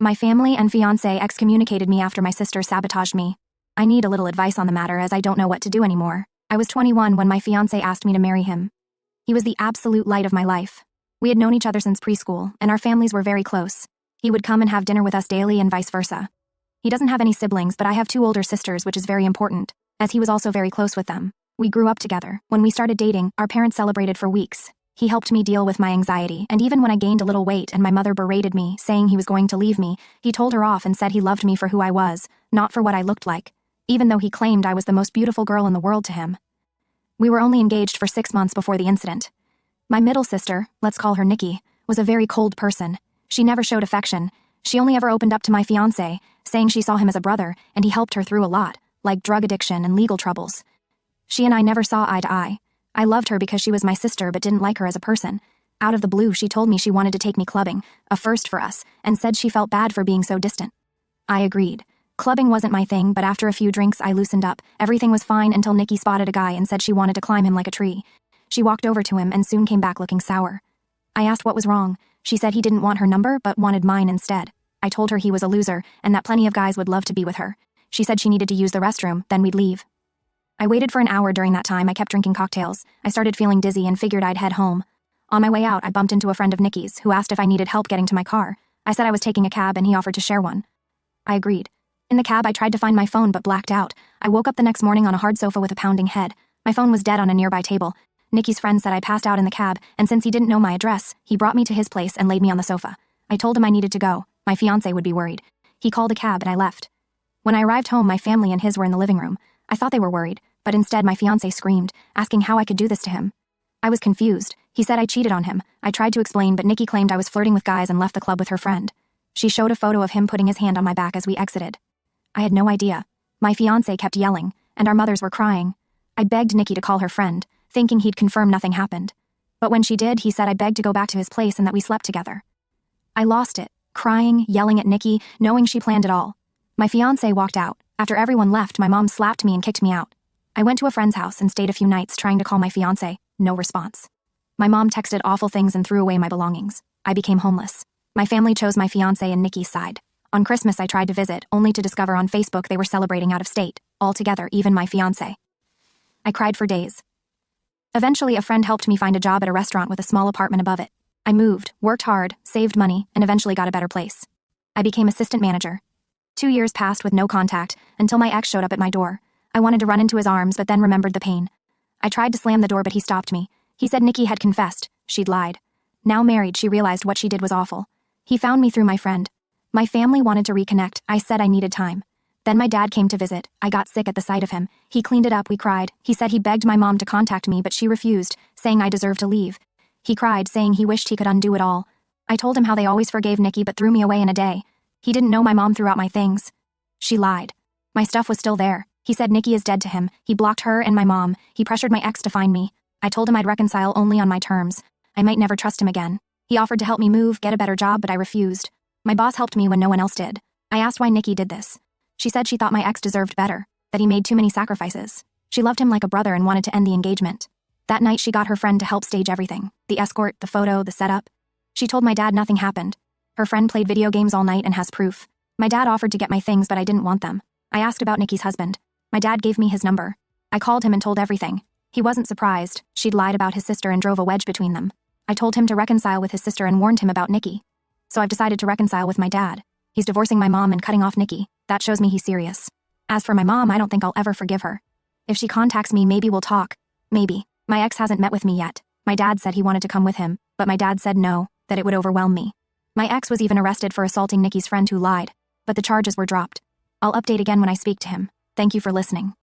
My family and fiancé excommunicated me after my sister sabotaged me. I need a little advice on the matter as I don't know what to do anymore. I was 21 when my fiancé asked me to marry him. He was the absolute light of my life. We had known each other since preschool, and our families were very close. He would come and have dinner with us daily and vice versa. He doesn't have any siblings, but I have 2 older sisters, which is very important, as he was also very close with them. We grew up together. When we started dating, our parents celebrated for weeks. He helped me deal with my anxiety, and even when I gained a little weight and my mother berated me, saying he was going to leave me, he told her off and said he loved me for who I was, not for what I looked like, even though he claimed I was the most beautiful girl in the world to him. We were only engaged for 6 months before the incident. My middle sister, let's call her Nikki, was a very cold person. She never showed affection. She only ever opened up to my fiancé, saying she saw him as a brother and he helped her through a lot, like drug addiction and legal troubles. She and I never saw eye to eye. I loved her because she was my sister but didn't like her as a person. Out of the blue, she told me she wanted to take me clubbing, a first for us, and said she felt bad for being so distant. I agreed. Clubbing wasn't my thing, but after a few drinks I loosened up. Everything was fine until Nikki spotted a guy and said she wanted to climb him like a tree. She walked over to him and soon came back looking sour. I asked what was wrong. She said he didn't want her number but wanted mine instead. I told her he was a loser and that plenty of guys would love to be with her. She said she needed to use the restroom, then we'd leave. I waited for an hour. During that time I kept drinking cocktails. I started feeling dizzy and figured I'd head home. On my way out, I bumped into a friend of Nikki's who asked if I needed help getting to my car. I said I was taking a cab and he offered to share one. I agreed. In the cab, I tried to find my phone but blacked out. I woke up the next morning on a hard sofa with a pounding head. My phone was dead on a nearby table. Nikki's friend said I passed out in the cab, and since he didn't know my address, he brought me to his place and laid me on the sofa. I told him I needed to go. My fiancé would be worried. He called a cab and I left. When I arrived home, my family and his were in the living room. I thought they were worried, but instead my fiancé screamed, asking how I could do this to him. I was confused. He said I cheated on him. I tried to explain, but Nikki claimed I was flirting with guys and left the club with her friend. She showed a photo of him putting his hand on my back as we exited. I had no idea. My fiancé kept yelling, and our mothers were crying. I begged Nikki to call her friend, thinking he'd confirm nothing happened. But when she did, he said I begged to go back to his place and that we slept together. I lost it, crying, yelling at Nikki, knowing she planned it all. My fiancé walked out. After everyone left, my mom slapped me and kicked me out. I went to a friend's house and stayed a few nights trying to call my fiancé. No response. My mom texted awful things and threw away my belongings. I became homeless. My family chose my fiancé and Nikki's side. On Christmas, I tried to visit, only to discover on Facebook they were celebrating out of state, all together, even my fiancé. I cried for days. Eventually, a friend helped me find a job at a restaurant with a small apartment above it. I moved, worked hard, saved money, and eventually got a better place. I became assistant manager. 2 years passed with no contact, until my ex showed up at my door. I wanted to run into his arms, but then remembered the pain. I tried to slam the door, but he stopped me. He said Nikki had confessed. She'd lied. Now married, she realized what she did was awful. He found me through my friend. My family wanted to reconnect. I said I needed time. Then my dad came to visit. I got sick at the sight of him. He cleaned it up. We cried. He said he begged my mom to contact me, but she refused, saying I deserved to leave. He cried, saying he wished he could undo it all. I told him how they always forgave Nikki but threw me away in a day. He didn't know my mom threw out my things. She lied. My stuff was still there. He said Nikki is dead to him. He blocked her and my mom. He pressured my ex to find me. I told him I'd reconcile only on my terms. I might never trust him again. He offered to help me move, get a better job, but I refused. My boss helped me when no one else did. I asked why Nikki did this. She said she thought my ex deserved better, that he made too many sacrifices. She loved him like a brother and wanted to end the engagement. That night she got her friend to help stage everything. The escort, the photo, the setup. She told my dad nothing happened. Her friend played video games all night and has proof. My dad offered to get my things, but I didn't want them. I asked about Nikki's husband. My dad gave me his number. I called him and told everything. He wasn't surprised. She'd lied about his sister and drove a wedge between them. I told him to reconcile with his sister and warned him about Nikki. So I've decided to reconcile with my dad. He's divorcing my mom and cutting off Nikki. That shows me he's serious. As for my mom, I don't think I'll ever forgive her. If she contacts me, maybe we'll talk. Maybe. My ex hasn't met with me yet. My dad said he wanted to come with him, but my dad said no, that it would overwhelm me. My ex was even arrested for assaulting Nikki's friend who lied, but the charges were dropped. I'll update again when I speak to him. Thank you for listening.